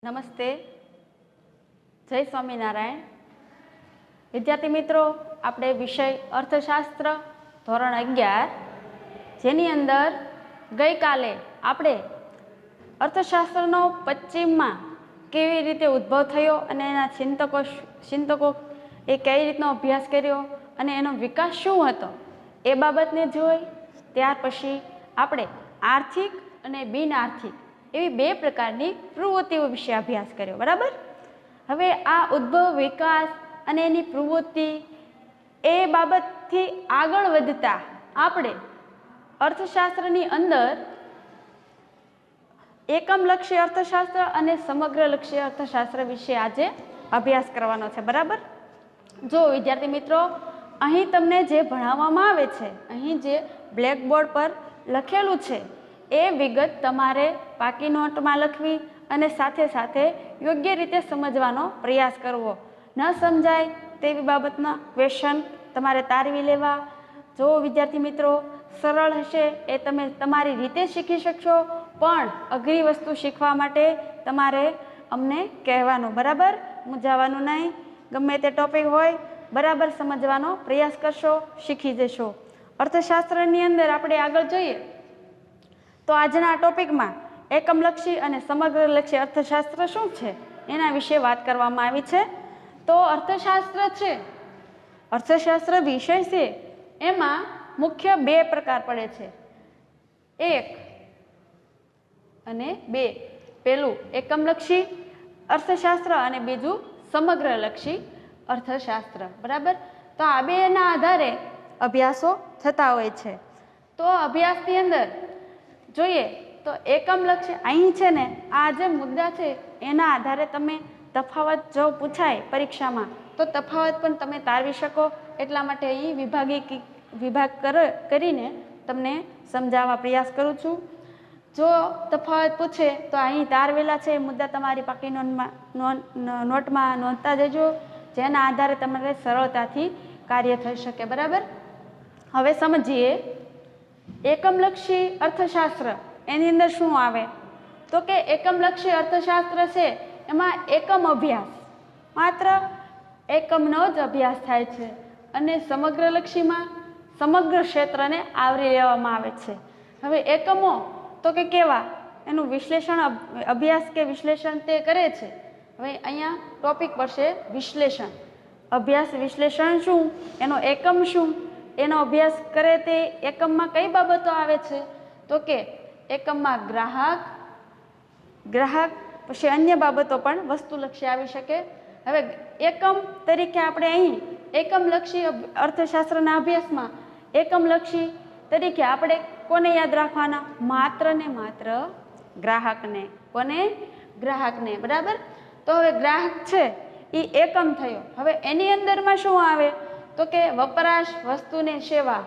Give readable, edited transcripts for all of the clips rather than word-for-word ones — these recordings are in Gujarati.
નમસ્તે, જય સ્વામિનારાયણ. વિદ્યાર્થી મિત્રો, આપણે વિષય અર્થશાસ્ત્ર ધોરણ 11 જેની અંદર ગઈકાલે આપણે અર્થશાસ્ત્રનો પશ્ચિમમાં કેવી રીતે ઉદ્ભવ થયો અને એના ચિંતકો એ કઈ રીતનો અભ્યાસ કર્યો અને એનો વિકાસ શું હતો એ બાબતને જોઈ. ત્યાર પછી આપણે આર્થિક અને બિન આર્થિક એવી બે પ્રકારની પ્રવૃત્તિઓ વિશે અભ્યાસ કર્યો. બરાબર. હવે આ ઉદ્ભવ, વિકાસ અને એની પ્રવૃત્તિ એ બાબતથી આગળ વધતા આપણે અર્થશાસ્ત્રની અંદર એકમલક્ષી અર્થશાસ્ત્ર અને સમગ્રલક્ષી અર્થશાસ્ત્ર વિશે આજે અભ્યાસ કરવાનો છે. બરાબર. જો વિદ્યાર્થી મિત્રો, અહીં તમને જે ભણાવવામાં આવે છે, અહીં જે બ્લેકબોર્ડ પર લખેલું છે એ વિગત તમારે પાકી નોટમાં લખવી અને સાથે સાથે યોગ્ય રીતે સમજવાનો પ્રયાસ કરવો. ન સમજાય તેવી બાબતના ક્વેશ્ચન તમારે તારવી લેવા. જો વિદ્યાર્થી મિત્રો, સરળ હશે એ તમે તમારી રીતે શીખી શકશો, પણ અઘરી વસ્તુ શીખવા માટે તમારે અમને કહેવાનું. બરાબર. મૂંઝાવાનું નહીં. ગમે તે ટોપિક હોય બરાબર સમજવાનો પ્રયાસ કરશો, શીખી જશો. અર્થશાસ્ત્રની અંદર આપણે આગળ જોઈએ તો આજના ટોપિકમાં એકમલક્ષી અને સમગ્રલક્ષી અર્થશાસ્ત્ર શું છે એના વિશે વાત કરવામાં આવી છે. તો અર્થશાસ્ત્ર છે, અર્થશાસ્ત્ર વિષય છે, એમાં મુખ્ય બે પ્રકાર પડે છે, એક અને બે. પેલું એકમલક્ષી અર્થશાસ્ત્ર અને બીજું સમગ્રલક્ષી અર્થશાસ્ત્ર. બરાબર. તો આ બેના આધારે અભ્યાસો થતા હોય છે. તો અભ્યાસની અંદર જોઈએ તો એકમલક્ષી અહીં છે ને, આ જે મુદ્દા છે એના આધારે તમે તફાવત જો પૂછાય પરીક્ષામાં તો તફાવત પણ તમે તારવી શકો. એટલા માટે અહીં વિભાગ કરીને તમને સમજાવવા પ્રયાસ કરું છું. જો તફાવત પૂછે તો અહીં તારવેલા છે મુદ્દા તમારી પાકી નોટમાં નોંધતા જજો, જેના આધારે તમારે સરળતાથી કાર્ય થઈ શકે. બરાબર. હવે સમજીએ એકમલક્ષી અર્થશાસ્ત્ર એની અંદર શું આવે. તો કે એકમલક્ષી અર્થશાસ્ત્ર છે એમાં એકમ અભ્યાસ, માત્ર એકમનો જ અભ્યાસ થાય છે, અને સમગ્રલક્ષીમાં સમગ્ર ક્ષેત્રને આવરી લેવામાં આવે છે. હવે એકમો તો કે કેવા, એનું વિશ્લેષણ, અભ્યાસ કે વિશ્લેષણ તે કરે છે. હવે અહીંયા ટોપિક પડશે વિશ્લેષણ. અભ્યાસ વિશ્લેષણ શું, એનો એકમ શું, એનો અભ્યાસ કરે તે એકમમાં કઈ બાબતો આવે છે. તો કે એકમમાં ગ્રાહક પછી અન્ય બાબતો પણ વસ્તુલક્ષી આવી શકે. હવે એકમ તરીકે આપણે અહીં એકમલક્ષી અર્થશાસ્ત્રના અભ્યાસમાં એકમલક્ષી તરીકે આપણે કોને યાદ રાખવાના, માત્ર ને માત્ર ગ્રાહકને. કોને? ગ્રાહકને. બરાબર. તો હવે ગ્રાહક છે એ એકમ થયો. હવે એની અંદરમાં શું આવે તો કે વપરાશ, વસ્તુને સેવા.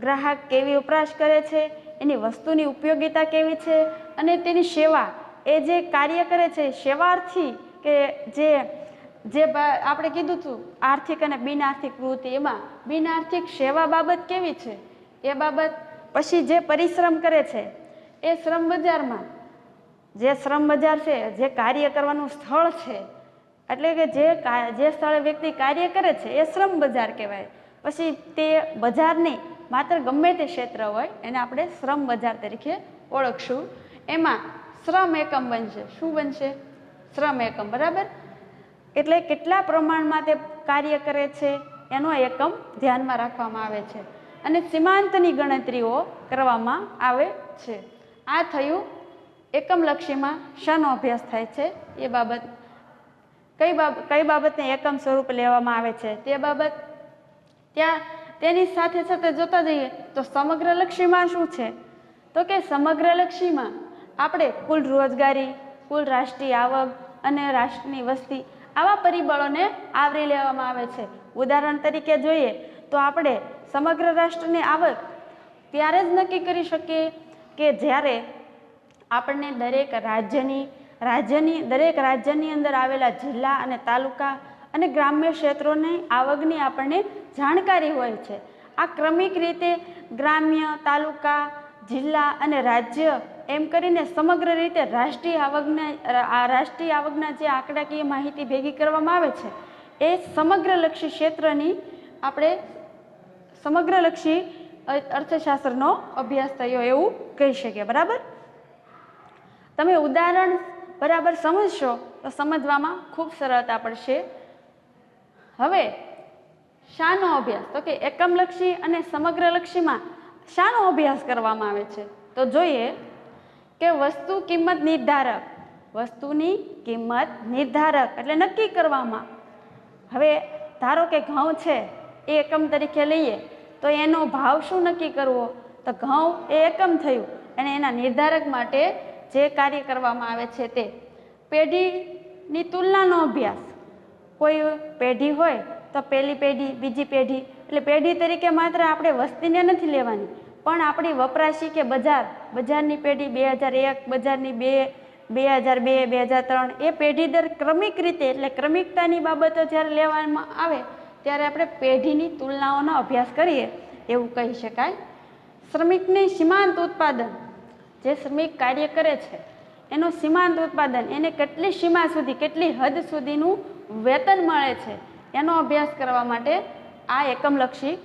ગ્રાહક કેવી વપરાશ કરે છે, એની વસ્તુની ઉપયોગિતા કેવી છે, અને તેની સેવા, એ જે કાર્ય કરે છે સેવાર્થી, કે જે આપણે કીધું હતું આર્થિક અને બિન આર્થિક પ્રવૃત્તિ, એમાં બિન આર્થિક સેવા બાબત કેવી છે એ બાબત. પછી જે પરિશ્રમ કરે છે એ શ્રમ બજારમાં, જે શ્રમ બજાર છે, જે કાર્ય કરવાનું સ્થળ છે, એટલે કે જે સ્થળે વ્યક્તિ કાર્ય કરે છે એ શ્રમ બજાર કહેવાય. પછી તે બજાર નહીં, માત્ર ગમે તે ક્ષેત્ર હોય એને આપણે શ્રમ બજાર તરીકે ઓળખશું. એમાં શ્રમ એકમ બનશે. શું બનશે? શ્રમ એકમ. બરાબર. એટલે કેટલા પ્રમાણમાં તે કાર્ય કરે છે એનો એકમ ધ્યાનમાં રાખવામાં આવે છે, અને સીમાંતની ગણતરીઓ કરવામાં આવે છે. આ થયું એકમલક્ષીમાં શાનો અભ્યાસ થાય છે એ બાબત. કઈ બાબતને એકમ સ્વરૂપ લેવામાં આવે છે તે બાબત. તેની સાથે સાથે જોતા જઈએ તો સમગ્રલક્ષીમાં શું છે. તો કે સમગ્રલક્ષીમાં આપણે કુલ રોજગારી, કુલ રાષ્ટ્રીય આવક અને રાષ્ટ્રની વસ્તી, આવા પરિબળોને આવરી લેવામાં આવે છે. ઉદાહરણ તરીકે જોઈએ તો આપણે સમગ્ર રાષ્ટ્રની આવક ત્યારે જ નક્કી કરી શકીએ કે જ્યારે આપણને દરેક રાજ્યની અંદર આવેલા જિલ્લા અને તાલુકા અને ગ્રામ્ય ક્ષેત્રોની આવકની આપણને જાણકારી હોય છે. આ ક્રમિક રીતે ગ્રામ્ય, તાલુકા, જિલ્લા અને રાજ્ય એમ કરીને સમગ્ર રીતે રાષ્ટ્રીય આવકના જે આંકડાકીય માહિતી ભેગી કરવામાં આવે છે એ સમગ્રલક્ષી ક્ષેત્રની આપણે સમગ્રલક્ષી અર્થશાસ્ત્રનો અભ્યાસ થયો એવું કહી શકીએ. બરાબર, તમે ઉદાહરણ બરાબર સમજશો તો સમજવામાં ખૂબ સરળતા પડશે. હવે શાનો અભ્યાસ, તો કે એકમલક્ષી અને સમગ્રલક્ષીમાં શાનો અભ્યાસ કરવામાં આવે છે? તો જોઈએ કે વસ્તુ કિંમત નિર્ધારક, વસ્તુની કિંમત નિર્ધારક એટલે નક્કી કરવામાં. હવે ધારો કે ઘઉં છે એ એકમ તરીકે લઈએ તો એનો ભાવ શું નક્કી કરવો? તો ઘઉં એ એકમ થયું અને એના નિર્ધારક માટે જે કાર્ય કરવામાં આવે છે તે પેઢીની તુલનાનો અભ્યાસ. કોઈ પેઢી હોય તો પહેલી પેઢી, બીજી પેઢી, એટલે પેઢી તરીકે માત્ર આપણે વસ્તીને નથી લેવાની, પણ આપણી વપરાશી કે બજારની પેઢી 2001, બજારની 2002, 2003 એ પેઢી દર ક્રમિક રીતે એટલે ક્રમિકતાની બાબતો જ્યારે લેવામાં આવે ત્યારે આપણે પેઢીની તુલનાઓનો અભ્યાસ કરીએ એવું કહી શકાય. શ્રમિકની સીમાંત ઉત્પાદન, જે શ્રમિક કાર્ય કરે છે એનું સીમાંત ઉત્પાદન, એને કેટલી સીમા સુધી, કેટલી હદ સુધીનું વેતન મળે છે એનો અભ્યાસ કરવા માટે આ એકમલક્ષી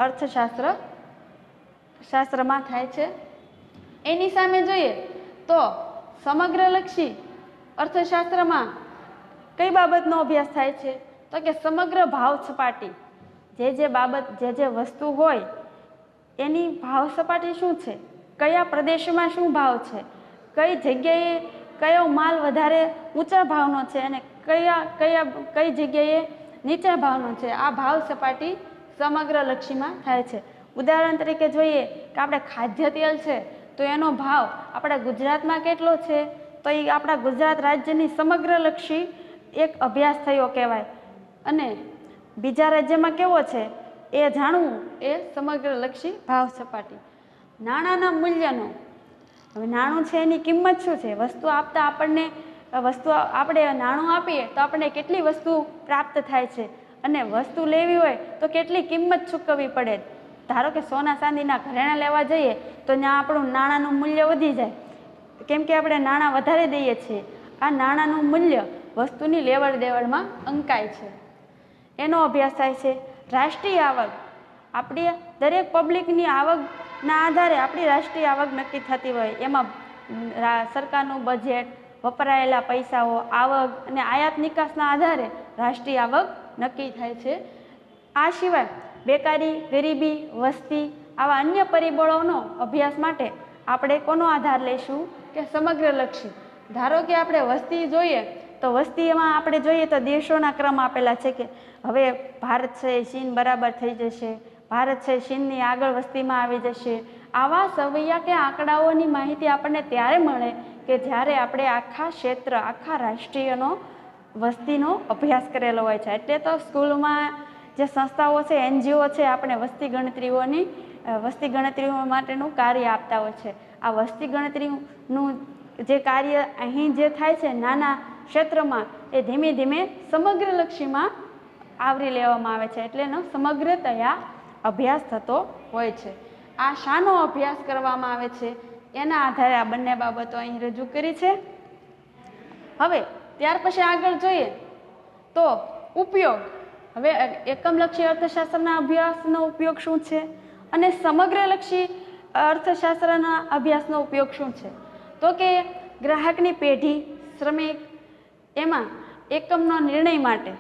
અર્થશાસ્ત્રમાં થાય છે. એની સામે જોઈએ તો સમગ્રલક્ષી અર્થશાસ્ત્રમાં કઈ બાબતનો અભ્યાસ થાય છે? તો કે સમગ્ર ભાવ સપાટી, જે બાબત જે વસ્તુ હોય એની ભાવ સપાટી શું છે, કયા પ્રદેશમાં શું ભાવ છે, કઈ જગ્યાએ કયો માલ વધારે ઊંચા ભાવનો છે અને કઈ જગ્યાએ નીચા ભાવનો છે, આ ભાવ સપાટી સમગ્રલક્ષીમાં થાય છે. ઉદાહરણ તરીકે જોઈએ કે આપણે ખાદ્ય તેલ છે તો એનો ભાવ આપણા ગુજરાતમાં કેટલો છે, તો એ આપણા ગુજરાત રાજ્યની સમગ્રલક્ષી એક અભ્યાસ થયો કહેવાય, અને બીજા રાજ્યમાં કેવો છે એ જાણવું એ સમગ્રલક્ષી ભાવ સપાટી. નાણાંના મૂલ્યનો, હવે નાણું છે એની કિંમત શું છે? વસ્તુ આપતા આપણે નાણું આપીએ તો આપણને કેટલી વસ્તુ પ્રાપ્ત થાય છે, અને વસ્તુ લેવી હોય તો કેટલી કિંમત ચૂકવવી પડે. ધારો કે સોના ચાંદીના ઘરેણાં લેવા જઈએ તો ત્યાં આપણું નાણાંનું મૂલ્ય વધી જાય, કેમ કે આપણે નાણાં વધારે દઈએ છીએ. આ નાણાંનું મૂલ્ય વસ્તુની લેવડ દેવડમાં અંકાય છે, એનો અભ્યાસ થાય છે. રાષ્ટ્રીય આવક, આપણી દરેક પબ્લિકની આવકના આધારે આપણી રાષ્ટ્રીય આવક નક્કી થતી હોય, એમાં સરકારનું બજેટ, વપરાયેલા પૈસાઓ, આવક અને આયાત નિકાસના આધારે રાષ્ટ્રીય આવક નક્કી થાય છે. આ સિવાય બેકારી, ગરીબી, વસ્તી આવા અન્ય પરિબળોનો અભ્યાસ માટે આપણે કોનો આધાર લઈશું? કે સમગ્રલક્ષી. ધારો કે આપણે વસ્તી જોઈએ તો વસ્તીમાં આપણે જોઈએ તો દેશોના ક્રમ આપેલા છે કે હવે ભારત છે ચીન બરાબર થઈ જશે, ભારત છે ચીનની આગળ વસ્તીમાં આવી જશે. આવા સવૈયા કે આંકડાઓની માહિતી આપણને ત્યારે મળે કે જ્યારે આપણે આખા ક્ષેત્ર, આખા રાષ્ટ્રીયનો વસ્તીનો અભ્યાસ કરેલો હોય છે. એટલે તો સ્કૂલમાં જે સંસ્થાઓ છે, NGO છે, આપણે વસ્તી ગણતરીઓ માટેનું કાર્ય આપતા હોય છે. આ વસ્તી ગણતરીનું જે કાર્ય અહીં જે થાય છે નાના ક્ષેત્રમાં, એ ધીમે ધીમે સમગ્રલક્ષીમાં આવરી લેવામાં આવે છે, એટલે એનો સમગ્રતયા અભ્યાસ થતો હોય છે. આ શાનો અભ્યાસ કરવામાં આવે છે એના આધારે આ બંને બાબતો અહીં રજૂ કરી છે. હવે ત્યાર પછી આગળ જોઈએ તો ઉપયોગ. હવે એકમલક્ષી અર્થશાસ્ત્રના અભ્યાસનો ઉપયોગ શું છે અને સમગ્રલક્ષી અર્થશાસ્ત્રના અભ્યાસનો ઉપયોગ શું છે? તો કે ગ્રાહકની પેઢી, શ્રમિક, એમાં એકમનો નિર્ણય માટે,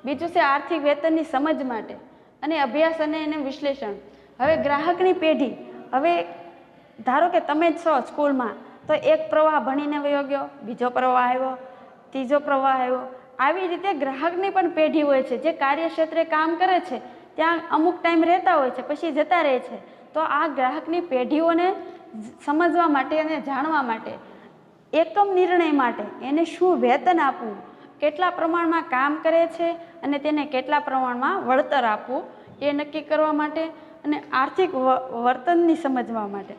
બીજું છે આર્થિક વેતનની સમજ માટે, અને અભ્યાસ અને એનું વિશ્લેષણ. હવે ગ્રાહકની પેઢી, હવે ધારો કે તમે જ છો સ્કૂલમાં તો એક પ્રવાહ ભણીને વયો ગયો, બીજો પ્રવાહ આવ્યો, ત્રીજો પ્રવાહ આવ્યો. આવી રીતે ગ્રાહકની પણ પેઢી હોય છે જે કાર્યક્ષેત્રે કામ કરે છે, ત્યાં અમુક ટાઈમ રહેતા હોય છે પછી જતા રહે છે. તો આ ગ્રાહકની પેઢીઓને સમજવા માટે અને જાણવા માટે, એકમ નિર્ણય માટે એને શું વેતન આપવું, કેટલા પ્રમાણમાં કામ કરે છે અને તેને કેટલા પ્રમાણમાં વળતર આપવું એ નક્કી કરવા માટે, અને આર્થિક વર્તનની સમજવા માટે.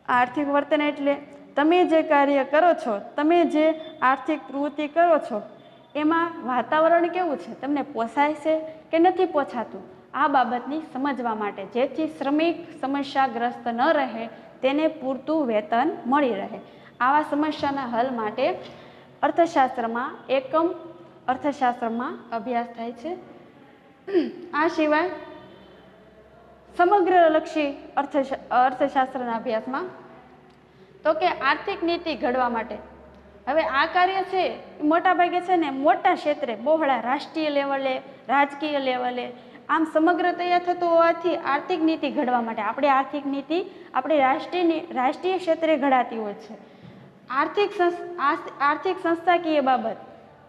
આર્થિક વર્તન એટલે તમે જે કાર્ય કરો છો, તમે જે આર્થિક પ્રવૃત્તિ કરો છો એમાં વાતાવરણ કેવું છે, તમને પોસાય છે કે નથી પોસાતું, આ બાબતની સમજવા માટે, જેથી શ્રમિક સમસ્યાગ્રસ્ત ન રહે તેને પૂરતું વેતન મળી રહે. આવા સમસ્યાના હલ માટે અર્થશાસ્ત્રમાં એકમ અર્થશાસ્ત્રમાં અભ્યાસ થાય છે. આ સિવાય સમગ્રલક્ષી અર્થશાસ્ત્રના અભ્યાસમાં તો કે આર્થિક નીતિ ઘડવા માટે, હવે આ કાર્ય છે એ મોટા ભાગે છે ને મોટા ક્ષેત્રે બહોળા રાષ્ટ્રીય લેવલે, રાજકીય લેવલે આમ સમગ્રતયા થતું હોવાથી આર્થિક નીતિ ઘડવા માટે આપણે આર્થિક નીતિ આપણી રાષ્ટ્રીય ક્ષેત્રે ઘડાતી હોય છે. આર્થિક સંસ્થાકીય બાબત,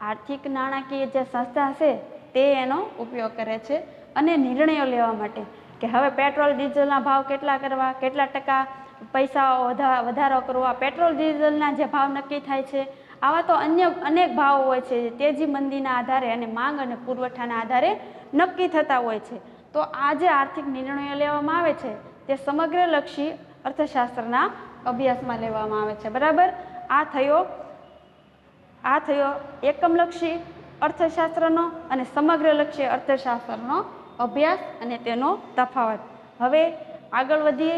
આર્થિક નાણાકીય જે સંસ્થા છે તે એનો ઉપયોગ કરે છે અને નિર્ણયો લેવા માટે કે હવે પેટ્રોલ ડીઝલના ભાવ કેટલા કરવા, કેટલા ટકા પૈસાઓ વધારો કરવા, પેટ્રોલ ડીઝલના જે ભાવ નક્કી થાય છે આવા તો અન્ય અનેક ભાવો હોય છે, તેજી મંદીના આધારે અને માંગ અને પુરવઠાના આધારે નક્કી થતા હોય છે. તો આ જે આર્થિક નિર્ણયો લેવામાં આવે છે તે સમગ્રલક્ષી અર્થશાસ્ત્રના અભ્યાસમાં લેવામાં આવે છે. બરાબર. આ થયો એકમલક્ષી અર્થશાસ્ત્રનો અને સમગ્રલક્ષી અર્થશાસ્ત્રનો અભ્યાસ અને તેનો તફાવત. હવે આગળ વધીએ.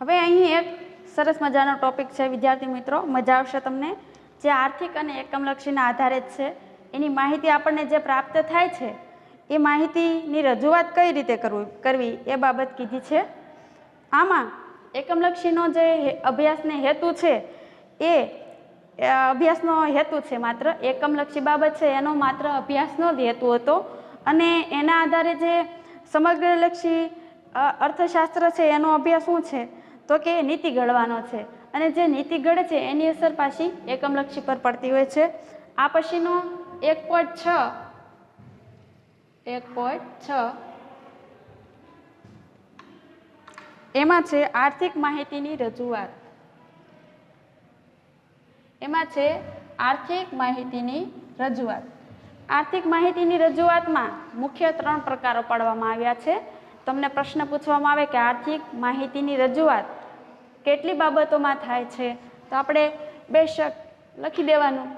હવે અહીં એક સરસ મજાનો ટોપિક છે વિદ્યાર્થી મિત્રો, મજા આવશે તમને, જે આર્થિક અને એકમલક્ષીના આધારે જ છે. એની માહિતી આપણને જે પ્રાપ્ત થાય છે એ માહિતીની રજૂઆત કઈ રીતે કરવી એ બાબત કીધી છે. આમાં એકમલક્ષીનો જે અભ્યાસનો હેતુ છે એ અભ્યાસનો હેતુ છે માત્ર એકમલક્ષી બાબત છે એનો માત્ર અભ્યાસનો જ હેતુ હતો અને એના આધારે જે સમગ્રલક્ષી અર્થશાસ્ત્ર છે એનો અભ્યાસ શું છે તો કે નીતિ ઘડવાનો છે અને જે નીતિ ઘડે છે એની અસર પાછી એકમલક્ષી પર પડતી હોય છે. આ પછીનો 1.6 એમાં છે આર્થિક માહિતીની રજૂઆત. આર્થિક માહિતીની રજૂઆતમાં મુખ્ય 3 પ્રકારો પાડવામાં આવ્યા છે. તમને પ્રશ્ન પૂછવામાં આવે કે આર્થિક માહિતીની રજૂઆત કેટલી બાબતોમાં થાય છે તો આપણે બેશક લખી દેવાનું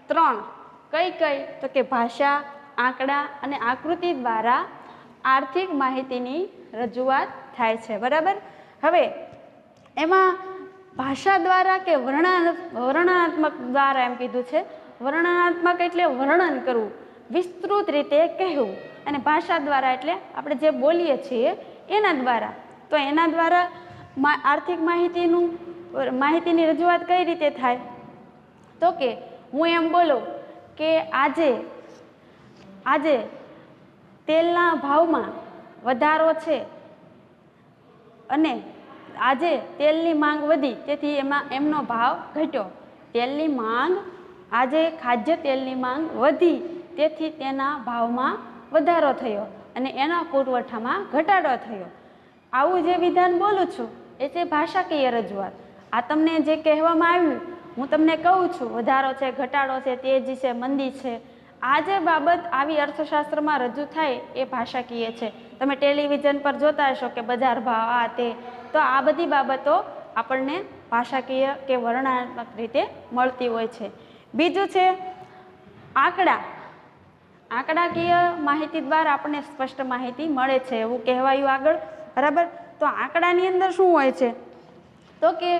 3. કઈ તો કે ભાષા, આંકડા અને આકૃતિ દ્વારા આર્થિક માહિતીની રજૂઆત થાય છે. બરાબર. હવે એમાં ભાષા દ્વારા કે વર્ણનાત્મક દ્વારા એમ કીધું છે. વર્ણનાત્મક એટલે વર્ણન કરવું, વિસ્તૃત રીતે કહેવું, અને ભાષા દ્વારા એટલે આપણે જે બોલીએ છીએ એના દ્વારા. તો એના દ્વારા આર્થિક માહિતીની રજૂઆત કઈ રીતે થાય તો કે હું એમ બોલું કે આજે તેલના ભાવમાં વધારો છે અને આજે તેલની માંગ વધી તેથી એમનો ભાવ ઘટ્યો. આજે ખાદ્ય તેલની માંગ વધી તેથી તેના ભાવમાં વધારો થયો અને એના પુરવઠામાં ઘટાડો થયો. આવું જે વિધાન બોલું છું એ છે ભાષાકીય રજૂઆત. આ તમને જે કહેવામાં આવ્યું હું તમને કહું છું, વધારો છે, ઘટાડો છે, તેજી છે, મંદી છે, આ જે બાબત આવી અર્થશાસ્ત્રમાં રજૂ થાય એ ભાષાકીય છે. તમે ટેલિવિઝન પર જોતા હશો કે બજાર ભાવ આ તે, તો આ બધી બાબતો આપણને ભાષાકીય કે વર્ણનાત્મક રીતે મળતી હોય છે. બીજું છે આંકડાકીય માહિતી દ્વારા આપણને સ્પષ્ટ માહિતી મળે છે એવું કહેવાયું આગળ. બરાબર. તો આંકડાની અંદર શું હોય છે તો કે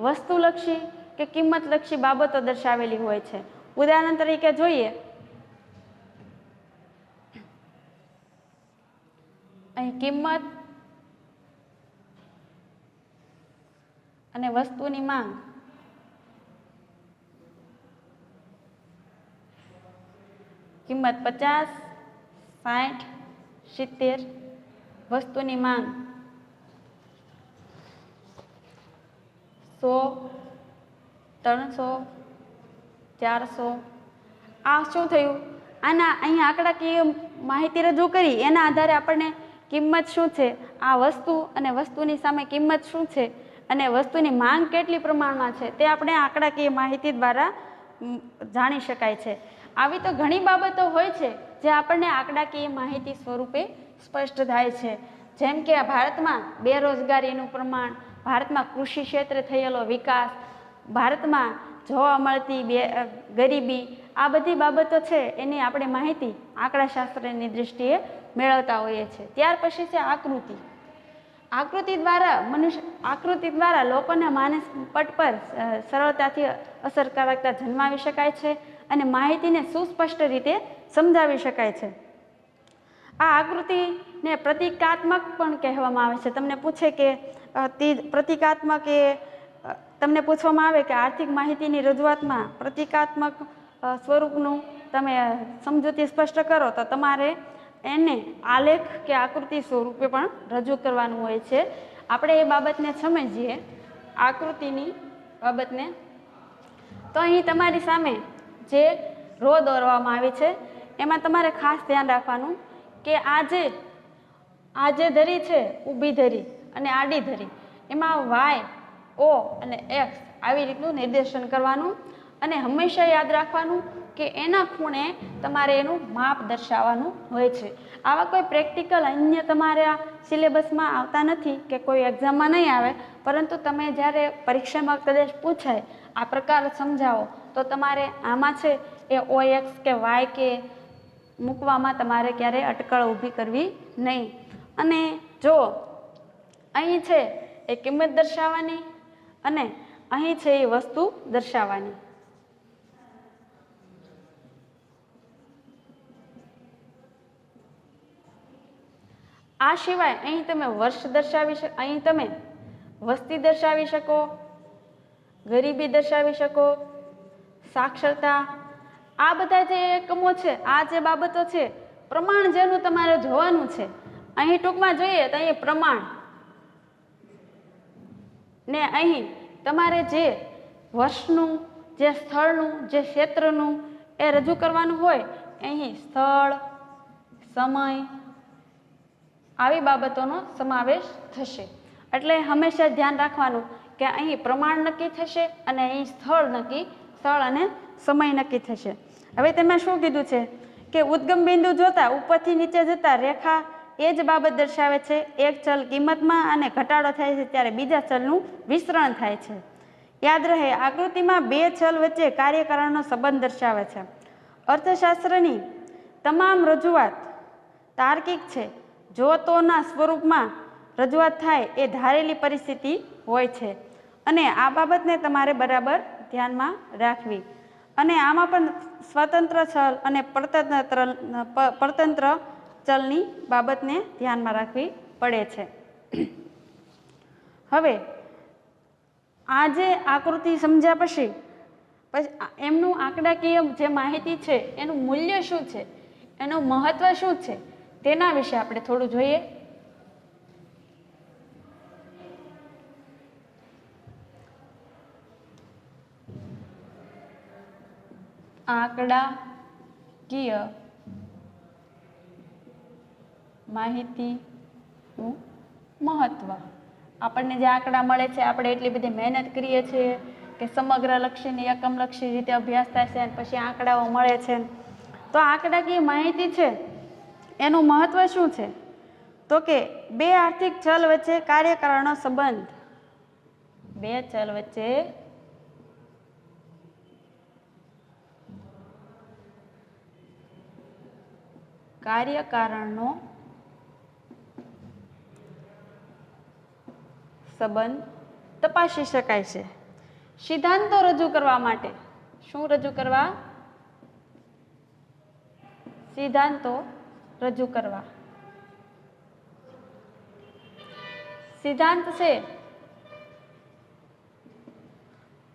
વસ્તુલક્ષી કે કિંમતલક્ષી બાબતો દર્શાવેલી હોય છે. ઉદાહરણ તરીકે જોઈએ, અહીં કિંમત અને વસ્તુની માંગ. કિંમત 50, 60, 70, વસ્તુની માંગ 100, 300, 400. આ શું થયું? અહીં આંકડાકીય માહિતી રજૂ કરી એના આધારે આપણને કિંમત શું છે, આ વસ્તુ અને વસ્તુની સામે કિંમત શું છે અને વસ્તુની માંગ કેટલી પ્રમાણમાં છે તે આપણે આંકડાકીય માહિતી દ્વારા જાણી શકાય છે. આવી તો ઘણી બાબતો હોય છે જે આપણને આંકડાકીય માહિતી સ્વરૂપે સ્પષ્ટ થાય છે. જેમ કે ભારતમાં બેરોજગારીનું પ્રમાણ, ભારતમાં કૃષિ ક્ષેત્રે થયેલો વિકાસ, ભારતમાં જોવા મળતી ગરીબી, આ બધી બાબતો છે એની આપણે માહિતી આંકડાશાસ્ત્રની દૃષ્ટિએ મેળવતા હોઈએ છીએ. ત્યાર પછી છે આકૃતિ. આકૃતિ દ્વારા લોકોના માનસ પટ પર સરળતાથી અસરકારકતા જન્માવી શકાય છે અને માહિતીને સુસ્પષ્ટ રીતે સમજાવી શકાય છે. આ આકૃતિને પ્રતિકાત્મક પણ કહેવામાં આવે છે. તમને પૂછે કે પ્રતિકાત્મક એ તમને પૂછવામાં આવે કે આર્થિક માહિતીની રજૂઆતમાં પ્રતિકાત્મક સ્વરૂપનું તમે સમજૂતી સ્પષ્ટ કરો તો તમારે એને આલેખ કે આકૃતિ સ્વરૂપે પણ રજૂ કરવાનું હોય છે. આપણે એ બાબતને સમજીએ, આકૃતિની બાબતને. તો અહીં તમારી સામે જે રો દોરવામાં આવી છે એમાં તમારે ખાસ ધ્યાન રાખવાનું કે આ જે ધરી છે, ઊભી ધરી અને આડી ધરી, એમાં વાય, ઓ અને એક્સ આવી રીતનું નિર્દેશન કરવાનું અને હંમેશા યાદ રાખવાનું કે એના ખૂણે તમારે એનું માપ દર્શાવવાનું હોય છે. આવા કોઈ પ્રેક્ટિકલ અન્ય તમારા સિલેબસમાં આવતા નથી કે કોઈ એક્ઝામમાં નહીં આવે, પરંતુ તમે જ્યારે પરીક્ષામાં કદાચ પૂછાય આ પ્રકાર સમજાવો તો તમારે આમાં છે એ ઓ એક્સ કે વાય કે મૂકવામાં તમારે ક્યારેય અટકળ ઊભી કરવી નહીં. અને જો અહીં છે એ કિંમત દર્શાવવાની અને અહીં છે એ વસ્તુ દર્શાવવાની. આ સિવાય અહીં તમે વર્ષ દર્શાવી શકો, અહીં તમે વસ્તી દર્શાવી શકો, ગરીબી દર્શાવી શકો, સાક્ષરતા, આ બધા જે એકમો છે, આ જે બાબતો છે, પ્રમાણ જેનું તમારે જોવાનું છે. અહીં ટૂંકમાં જોઈએ તો અહીં પ્રમાણ ને અહીં તમારે જે વર્ષનું, જે સ્થળનું, જે ક્ષેત્રનું એ રજૂ કરવાનું હોય, અહીં સ્થળ, સમય આવી બાબતોનો સમાવેશ થશે. એટલે હંમેશા ધ્યાન રાખવાનું કે અહીં પ્રમાણ નક્કી થશે અને અહીં સ્થળ અને સમય નક્કી થશે. હવે તેમાં શું કીધું છે કે ઉદ્ગમ બિંદુ જોતા ઉપરથી નીચે જતા રેખા એ જ બાબત દર્શાવે છે. એક ચલ કિંમતમાં અને ઘટાડો થાય છે ત્યારે બીજા ચલનું વિસ્તરણ થાય છે. યાદ રહે, આકૃતિમાં બે ચલ વચ્ચે કાર્યકારણનો સંબંધ દર્શાવે છે. અર્થશાસ્ત્રની તમામ રજૂઆત તાર્કિક છે. જો તોના સ્વરૂપમાં રજૂઆત થાય એ ધારેલી પરિસ્થિતિ હોય છે અને આ બાબતને તમારે બરાબર ધ્યાનમાં રાખવી. અને આમાં પણ સ્વતંત્ર ચલ અને પરતંત્ર ચલની બાબતને ધ્યાનમાં રાખવી પડે છે. હવે આ જે આકૃતિ સમજ્યા પછી એમનું આંકડાકીય જે માહિતી છે એનું મૂલ્ય શું છે, એનું મહત્વ શું છે, તેના વિશે આપણે થોડું જોઈએ. આંકડાકીય માહિતીનું મહત્વ. આપણને જે આંકડા મળે છે, આપણે એટલી બધી મહેનત કરીએ છીએ કે સમગ્ર લક્ષીની એકમલક્ષી રીતે અભ્યાસ થાય છે અને પછી આંકડાઓ મળે છે. તો આંકડાકીય માહિતી છે એનું મહત્વ શું છે? તો કે બે આર્થિક ચલ વચ્ચે કાર્યકારણનો સંબંધ. બે ચલ વચ્ચે કાર્યકારણનો સંબંધ તપાસી શકાય છે. સિદ્ધાંતો રજૂ કરવા માટે શું રજૂ કરવા? સિદ્ધાંતો રજૂ કરવા. સિદ્ધાંત છે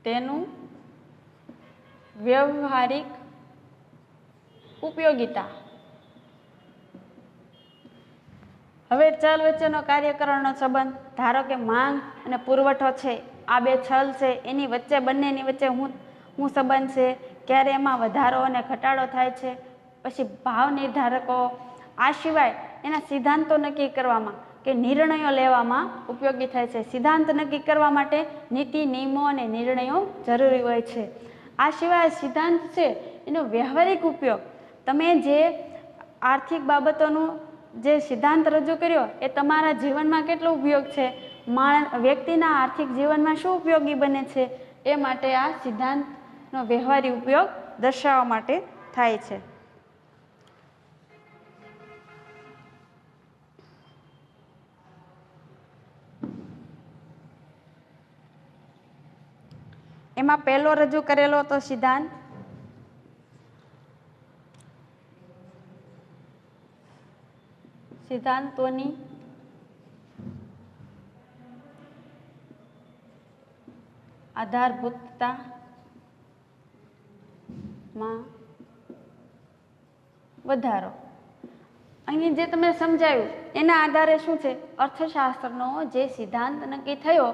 તેનું વ્યવહારિક ઉપયોગિતા. હવે ચલ વચ્ચેનો કાર્યકારણનો સંબંધ, ધારો કે માંગ અને પુરવઠો છે, આ બે ચલ છે, એની વચ્ચે બંનેની વચ્ચે હું સંબંધ છે, ક્યારે એમાં વધારો અને ઘટાડો થાય છે, પછી ભાવ નિર્ધારકો, આ સિવાય એના સિદ્ધાંતો નક્કી કરવામાં કે નિર્ણયો લેવામાં ઉપયોગી થાય છે. સિદ્ધાંત નક્કી કરવા માટે નીતિ, નિયમો અને નિર્ણયો જરૂરી હોય છે. આ સિવાય સિદ્ધાંત છે એનો વ્યવહારિક ઉપયોગ, તમે જે આર્થિક બાબતોનું જે સિદ્ધાંત રજૂ કર્યો એ તમારા જીવનમાં કેટલો ઉપયોગ છે, વ્યક્તિના આર્થિક જીવનમાં શું ઉપયોગી બને છે, એ માટે આ સિદ્ધાંતનો વ્યવહારિક ઉપયોગ દર્શાવવા માટે થાય છે. એમાં પહેલો રજૂ કરેલો હતો સિદ્ધાંત સિદ્ધાંતોની આધારભૂતતામાં વધારો. અહીં જે તમે સમજાવ્યું એના આધારે શું છે, અર્થશાસ્ત્રનો જે સિદ્ધાંત નક્કી થયો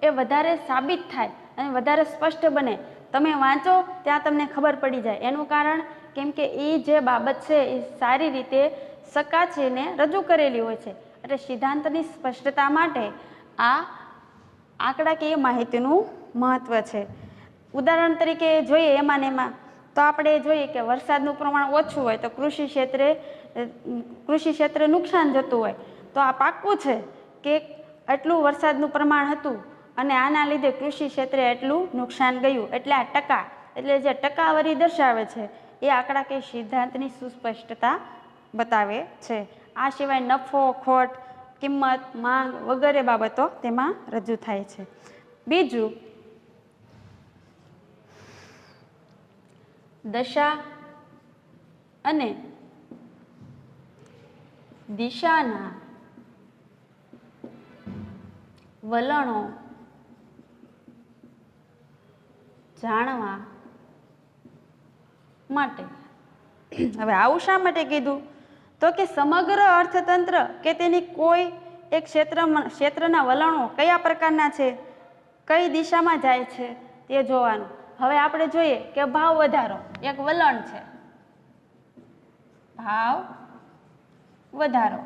એ વધારે સાબિત થાય અને વધારે સ્પષ્ટ બને. તમે વાંચો ત્યાં તમને ખબર પડી જાય. એનું કારણ કેમ કે એ જે બાબત છે એ સારી રીતે સકાચીને રજૂ કરેલી હોય છે. એટલે સિદ્ધાંતની સ્પષ્ટતા માટે આ આંકડાકીય માહિતીનું મહત્વ છે. ઉદાહરણ તરીકે જોઈએ એમાં ને એમાં તો આપણે જોઈએ કે વરસાદનું પ્રમાણ ઓછું હોય તો કૃષિ ક્ષેત્રે નુકસાન જતું હોય. તો આ પાક્કું છે કે એટલું વરસાદનું પ્રમાણ હતું અને આના લીધે કૃષિ ક્ષેત્રે એટલું નુકસાન ગયું. એટલે આ ટકા, એટલે જે ટકાવારી દર્શાવે છે એ આંકડાકીય સિદ્ધાંતની સુસ્પષ્ટતા બતાવે છે. આ સિવાય નફો, ખોટ, કિંમત, માંગ વગેરે બાબતો તેમાં રજૂ થાય છે. બીજું, દશા અને દિશાના વલણો જાણવા માટે. હવે આવું શા માટે કીધું? તો કે સમગ્ર અર્થતંત્ર કે તેની કોઈ એક ક્ષેત્રના વલણો કયા પ્રકારના છે, કઈ દિશામાં જાય છે તે જોવાનું. હવે આપણે જોઈએ કે ભાવ વધારો એક વલણ છે. ભાવ વધારો.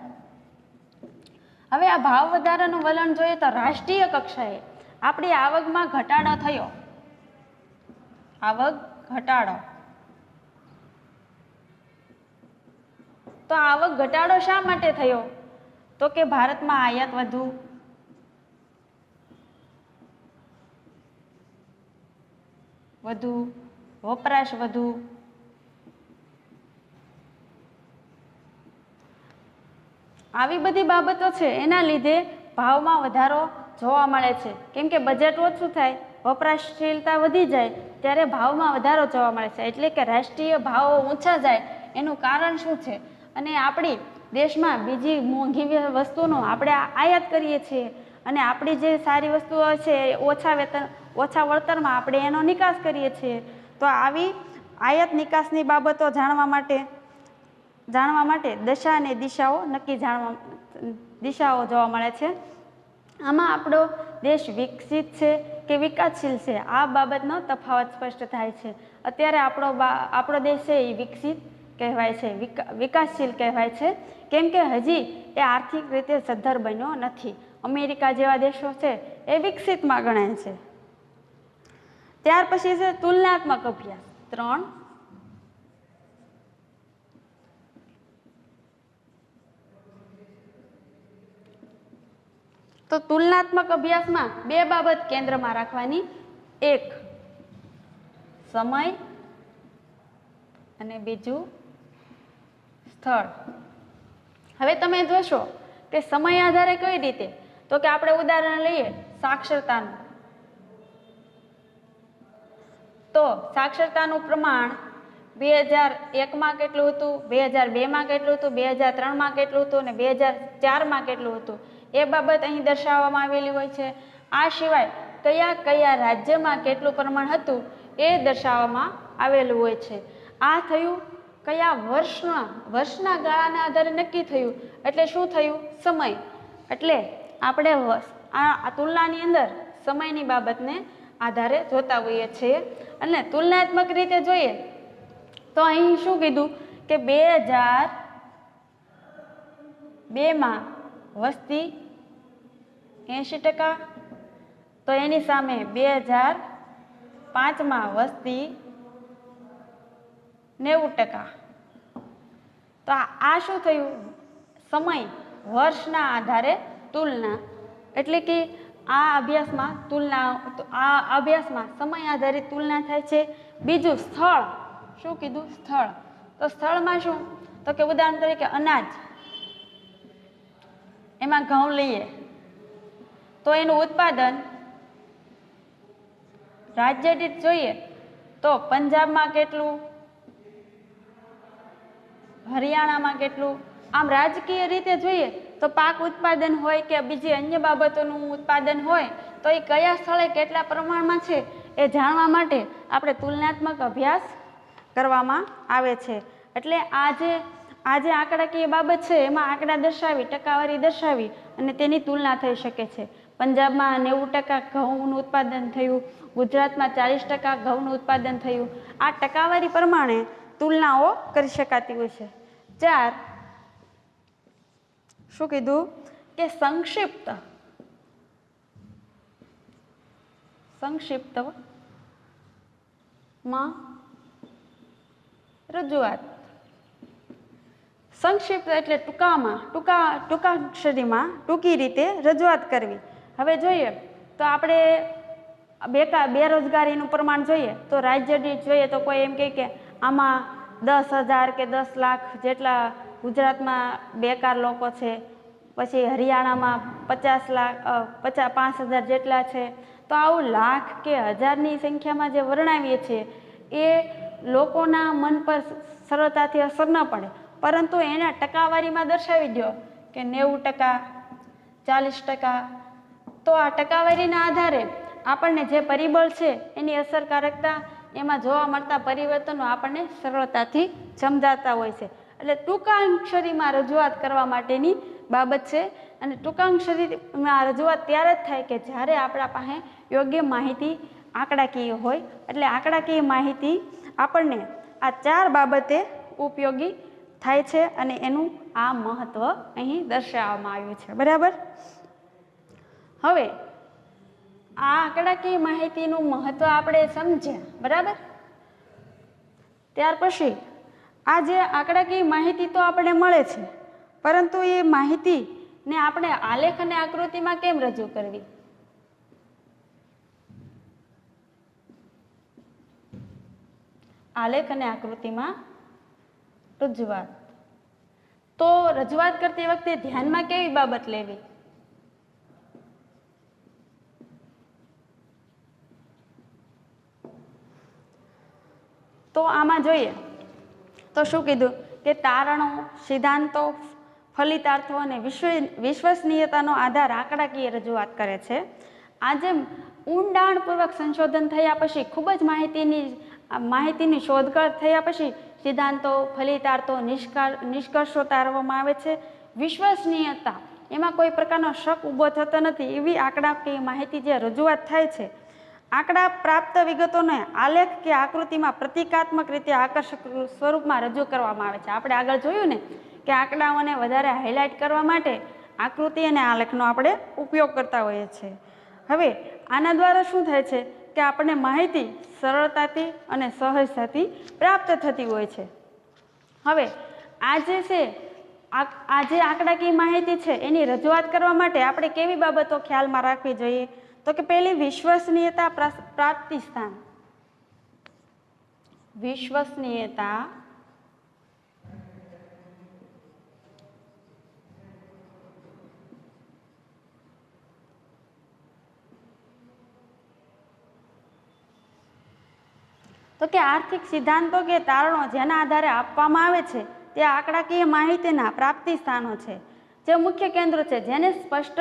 હવે આ ભાવ વધારાનું વલણ જોઈએ તો રાષ્ટ્રીય કક્ષાએ આપણી આવકમાં ઘટાડો થયો. આવક ઘટાડો. તો આવક ઘટાડો શા માટે થયો? તો કે ભારતમાં આયાત વધુ, વપરાશ વધુ, આવી બધી બાબતો છે એના લીધે ભાવમાં વધારો જોવા મળે છે. કેમ કે બજેટ ઓછું થાય, વપરાશશીલતા વધી જાય ત્યારે ભાવમાં વધારો જોવા મળે છે. એટલે કે રાષ્ટ્રીય ભાવો ઊંચા જાય એનું કારણ શું છે? અને આપણી દેશમાં બીજી મોંઘી વસ્તુનો આપણે આયાત કરીએ છીએ અને આપણી જે સારી વસ્તુઓ છે એ ઓછા વળતરમાં આપણે એનો નિકાસ કરીએ છીએ. તો આવી આયાત નિકાસની બાબતો જાણવા માટે દશા અને દિશાઓ જોવા મળે છે. આમાં આપણો દેશ વિકસિત છે કે વિકાસશીલ છે આ બાબતનો તફાવત સ્પષ્ટ થાય છે. અત્યારે આપણો દેશ છે એ વિકસિત કહેવાય છે, વિકાસશીલ કહેવાય છે. કેમ કે હજી એ આર્થિક રીતે સદ્ધર બન્યો નથી. અમેરિકા જેવા દેશો છે એ વિકસિતમાં ગણાય છે. ત્યાર પછી છે તુલનાત્મક અભ્યાસ 3. તો તુલનાત્મક અભ્યાસમાં બે બાબત કેન્દ્રમાં રાખવાની. એક સમય અને બીજું સ્થળ. હવે તમે જોશો કે સમય આધારે કઈ રીતે? તો કે આપણે ઉદાહરણ લઈએ સાક્ષરતાનું. તો સાક્ષરતાનું પ્રમાણ 2001માં કેટલું હતું, 2002માં કેટલું હતું, 2003માં કેટલું હતું અને 2004માં કેટલું હતું એ બાબત અહીં દર્શાવવામાં આવેલી હોય છે. આ સિવાય કયા કયા રાજ્યમાં કેટલું પ્રમાણ હતું એ દર્શાવવામાં આવેલું હોય છે. આ થયું કયા વર્ષના ગાળાના આધારે નક્કી થયું. એટલે શું થયું? સમય. એટલે આપણે આ તુલનાની અંદર સમયની બાબતને આધારે જોતા હોઈએ છીએ. અને તુલનાત્મક રીતે જોઈએ તો અહીં શું કીધું કે 2002માં વસ્તી 80%, તો એની સામે 2005માં વસ્તી 90%. તો આ શું થયું? સમય વર્ષના આધારે તુલના, એટલે કે આ અભ્યાસમાં સમય આધારિત તુલના થાય છે. બીજું સ્થળ, શું કીધું? સ્થળ. તો સ્થળમાં શું? તો કે ઉદાહરણ તરીકે અનાજ, એમાં ઘઉં લઈએ તો એનું ઉત્પાદન રાજ્ય દીઠ જોઈએ તો પંજાબમાં કેટલું, હરિયાણામાં કેટલું, આમ રાજકીય રીતે જોઈએ તો પાક ઉત્પાદન હોય કે બીજી અન્ય બાબતોનું ઉત્પાદન હોય તો એ કયા સ્થળે કેટલા પ્રમાણમાં છે એ જાણવા માટે આપણે તુલનાત્મક અભ્યાસ કરવામાં આવે છે. એટલે આ જે આંકડાકીય બાબત છે એમાં આંકડા દર્શાવી, ટકાવારી દર્શાવી અને તેની તુલના થઈ શકે છે. પંજાબમાં 90% ઘઉંનું ઉત્પાદન થયું, ગુજરાતમાં 40% ઘઉંનું ઉત્પાદન થયું. આ ટકાવારી પ્રમાણે તુલનાઓ કરી શકાતી હોય છે. 4, શું કીધું કે સંક્ષિપ્તમાં રજૂઆત. સંક્ષિપ્ત એટલે ટૂંકાક્ષરીમાં ટૂંકી રીતે રજૂઆત કરવી. હવે જોઈએ તો આપણે બેરોજગારીનું પ્રમાણ જોઈએ તો રાજ્ય દીઠ જોઈએ તો કોઈ એમ કહે કે આમાં 10,000 કે 10 લાખ જેટલા ગુજરાતમાં બેકાર લોકો છે, પછી હરિયાણામાં 5,000 જેટલા છે. તો આવું લાખ કે હજારની સંખ્યામાં જે વર્ણવીએ છીએ એ લોકોના મન પર સરળતાથી અસર ન પડે, પરંતુ એના ટકાવારીમાં દર્શાવી દો કે 90%, 40%. તો આ ટકાવારીના આધારે આપણને જે પરિબળ છે એની અસરકારકતા, એમાં જોવા મળતા પરિવર્તનો આપણને સરળતાથી સમજાતા હોય છે. એટલે ટૂંકાક્ષરીમાં રજૂઆત કરવા માટેની બાબત છે. અને ટૂંકાક્ષરીમાં રજૂઆત ત્યારે જ થાય કે જ્યારે આપણા પાસે યોગ્ય માહિતી આંકડાકીય હોય. એટલે આંકડાકીય માહિતી આપણને આ 4 બાબતે ઉપયોગી થાય છે અને એનું આ મહત્વ અહીં દર્શાવવામાં આવ્યું છે. બરાબર. હવે આ આંકડાકીય માહિતીનું મહત્વ આપણે સમજ્યા. બરાબર. ત્યાર પછી આ જે આંકડાકીય માહિતી તો આપણે મળે છે, પરંતુ એ માહિતીને આપણે આલેખ અને આકૃતિમાં કેમ રજૂ કરવી? આલેખ અને આકૃતિમાં રજૂઆત. તો રજૂઆત કરતી વખતે ધ્યાનમાં કેવી બાબત લેવી? તો આમાં જોઈએ તો શું કીધું કે તારણો, સિદ્ધાંતો, ફલિતાર્થો અને વિશ્વસનીયતાનો આધાર આંકડાકીય રજૂઆત કરે છે. આજે ઊંડાણપૂર્વક સંશોધન થયા પછી, ખૂબ જ માહિતીની શોધખોળ થયા પછી સિદ્ધાંતો, ફલિતાર્થો, નિષ્કર્ષો તારવવામાં આવે છે. વિશ્વસનીયતા, એમાં કોઈ પ્રકારનો શક ઊભો થતો નથી એવી આંકડાકીય માહિતી જે રજૂઆત થાય છે. આંકડા પ્રાપ્ત વિગતોને આલેખ કે આકૃતિમાં પ્રતિકાત્મક રીતે આકર્ષક સ્વરૂપમાં રજૂ કરવામાં આવે છે. આપણે આગળ જોયું ને કે આંકડાઓને વધારે હાઇલાઇટ કરવા માટે આકૃતિ અને આલેખનો આપણે ઉપયોગ કરતા હોઈએ છીએ. હવે આના દ્વારા શું થાય છે કે આપણને માહિતી સરળતાથી અને સહજતાથી પ્રાપ્ત થતી હોય છે. હવે આ જે છે આ જે આંકડાકીય માહિતી છે એની રજૂઆત કરવા માટે આપણે કેવી બાબતો ખ્યાલમાં રાખવી જોઈએ? તો કે પહેલી, વિશ્વસનીયતા પ્રાપ્તિ સ્થાન. વિશ્વસનીયતા તો કે આર્થિક સિદ્ધાંતો કે તારણો જેના આધારે આપવામાં આવે છે તે આંકડાકીય માહિતીના પ્રાપ્તિ સ્થાનો છે. જે મુખ્ય કેન્દ્રો છે જેને સ્પષ્ટ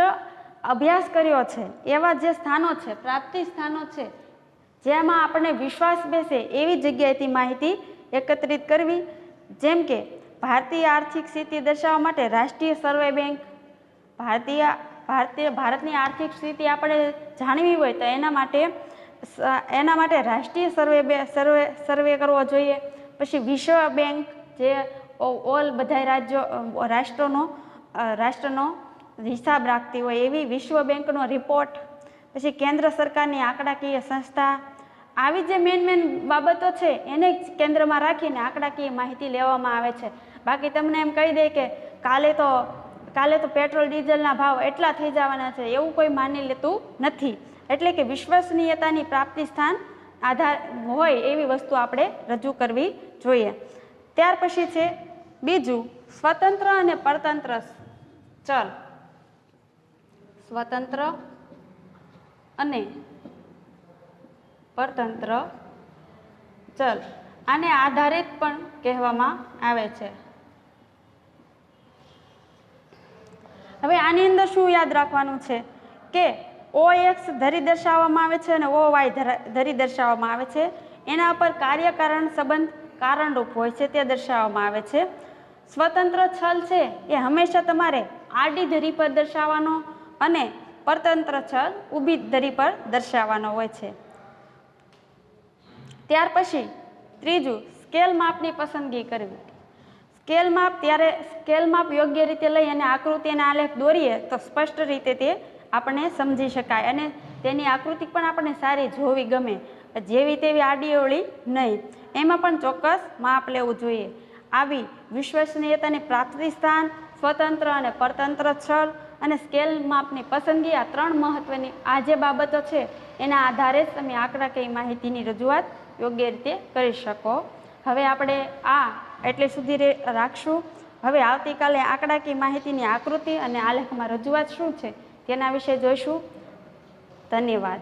અભ્યાસ કર્યો છે એવા જે સ્થાનો છે, પ્રાપ્તિ સ્થાનો છે, જેમાં આપણને વિશ્વાસ બેસે એવી જગ્યાએથી માહિતી એકત્રિત કરવી. જેમ કે ભારતીય આર્થિક સ્થિતિ દર્શાવવા માટે રાષ્ટ્રીય સર્વે બેંક, ભારતની આર્થિક સ્થિતિ આપણે જાણવી હોય તો એના માટે રાષ્ટ્રીય સર્વે કરવો જોઈએ. પછી વિશ્વ બેંક જે બધા રાષ્ટ્રનો હિસાબ રાખતી હોય એવી વિશ્વ બેંકનો રિપોર્ટ, પછી કેન્દ્ર સરકારની આંકડાકીય સંસ્થા, આવી જે મેન બાબતો છે એને જ કેન્દ્રમાં રાખીને આંકડાકીય માહિતી લેવામાં આવે છે. બાકી તમને એમ કહી દે કે કાલે તો પેટ્રોલ ડીઝલના ભાવ એટલા થઈ જવાના છે એવું કોઈ માની લેતું નથી. એટલે કે વિશ્વસનીયતાની પ્રાપ્તિ સ્થાન આધાર હોય એવી વસ્તુ આપણે રજૂ કરવી જોઈએ. ત્યાર પછી છે બીજું, સ્વતંત્ર અને પરતંત્ર ચલ. સ્વતંત્ર અને પરતંત્ર ચલ આને આધારિત પણ કહેવામાં આવે છે. હવે આની અંદર શું યાદ રાખવાનું છે કે OX ધરી દર્શાવવામાં આવે છે અને OY ધરી દર્શાવવામાં આવે છે. એના પર કાર્યકારણ સંબંધ કારણરૂપ હોય છે તે દર્શાવવામાં આવે છે. સ્વતંત્ર છલ છે એ હંમેશા તમારે આડી ધરી પર દર્શાવવાનો અને પરતંત્ર છલ ઊભી ધરી પર દર્શાવવાનો હોય છે. ત્યાર પછી ત્રીજું, સ્કેલ માપની પસંદગી કરવી. સ્કેલ માપ યોગ્ય રીતે લઈ અને આકૃતિ અને આલેખ દોરીએ તો સ્પષ્ટ રીતે તે આપણને સમજી શકાય અને તેની આકૃતિ પણ આપણને સારી જોવી ગમે, જેવી તેવી આડી અવળી નહીં. એમાં પણ ચોક્કસ માપ લેવું જોઈએ. આવી વિશ્વસનીયતાની પ્રાપ્તિ સ્થાન, સ્વતંત્ર અને પરતંત્ર છલ અને સ્કેલ માપની પસંદગી, આ ત્રણ મહત્વની આ જે બાબતો છે એના આધારે જ તમે આંકડાકીય માહિતીની રજૂઆત યોગ્ય રીતે કરી શકો. હવે આપણે એટલે સુધી રાખશું. હવે આવતીકાલે આંકડાકીય માહિતીની આકૃતિ અને આલેખમાં રજૂઆત શું છે તેના વિશે જોઈશું. ધન્યવાદ.